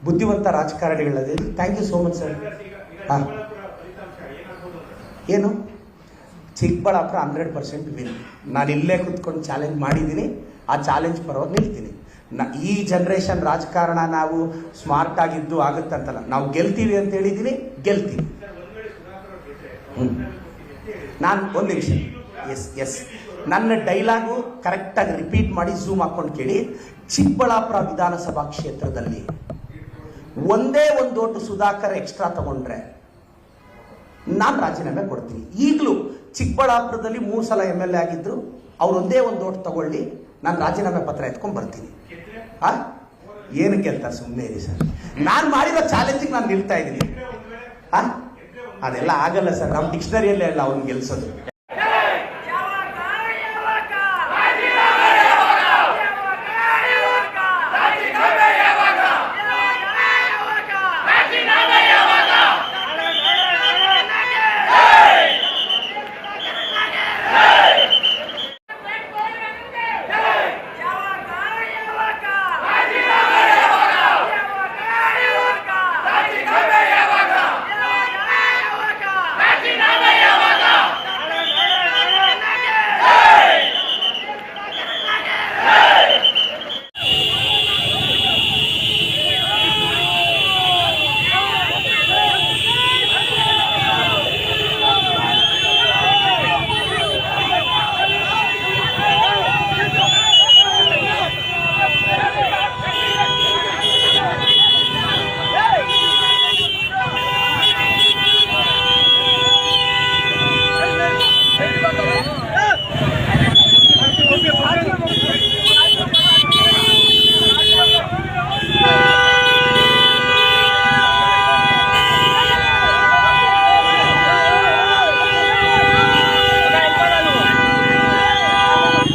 ಬುದ್ಧಿವಂತ ರಾಜಕಾರಣಿಗಳದೇ. Thank you so much sir. ಹಾಂ, ಏನು ಚಿಕ್ಕಬಳ್ಳಾಪುರ 100% ವಿನ್. ನಾನು ಇಲ್ಲೇ ಕುತ್ಕೊಂಡು ಚಾಲೆಂಜ್ ಮಾಡಿದ್ದೀನಿ, ಆ ಚಾಲೆಂಜ್ ಪರವಾಗಿ ನಿಲ್ತೀನಿ. ಈ ಜನ್ರೇಷನ್ ರಾಜಕಾರಣ ನಾವು ಸ್ಮಾರ್ಟ್ ಆಗಿದ್ದು ಆಗುತ್ತಂತಲ್ಲ, ನಾವು ಗೆಲ್ತೀವಿ ಅಂತ ಹೇಳಿದ್ದೀನಿ, ಗೆಲ್ತೀವಿ. ನಾನು ಒಂದು ನಿಮಿಷ, ಎಸ್ ನನ್ನ ಡೈಲಾಗು ಕರೆಕ್ಟಾಗಿ ರಿಪೀಟ್ ಮಾಡಿ ಝೂಮ್ ಹಾಕೊಂಡು ಕೇಳಿ. ಚಿಕ್ಕಬಳ್ಳಾಪುರ ವಿಧಾನಸಭಾ ಕ್ಷೇತ್ರದಲ್ಲಿ ಒಂದೇ ಒಂದು ಓಟು ಸುಧಾಕರ್ ಎಕ್ಸ್ಟ್ರಾ ತಗೊಂಡ್ರೆ ನಾನು ರಾಜೀನಾಮೆ ಕೊಡ್ತೀನಿ. ಈಗಲೂ ಚಿಕ್ಕಬಳ್ಳಾಪುರದಲ್ಲಿ 3 ಸಲ MLA ಆಗಿದ್ರು, ಅವ್ರು ಒಂದೇ ಒಂದು ಓಟ್ ತಗೊಳ್ಳಿ, ನಾನು ರಾಜೀನಾಮೆ ಪತ್ರ ಎತ್ಕೊಂಡು ಬರ್ತೀನಿ. ಏನಕ್ಕೆ ಅಂತ ಸುಮ್ಮನೆ ಇರಿ ಸರ್. ನಾನು ಮಾಡಿರೋ ಚಾಲೆಂಜಿಗೆ ನಾನು ನಿಲ್ತಾ ಇದ್ದೀನಿ. ಅದೆಲ್ಲ ಆಗಲ್ಲ ಸರ್, ನಮ್ಮ ಡಿಕ್ಷನರಿಯಲ್ಲೇ ಅಲ್ಲ ಅವ್ನು ಗೆಲ್ಸೋದು.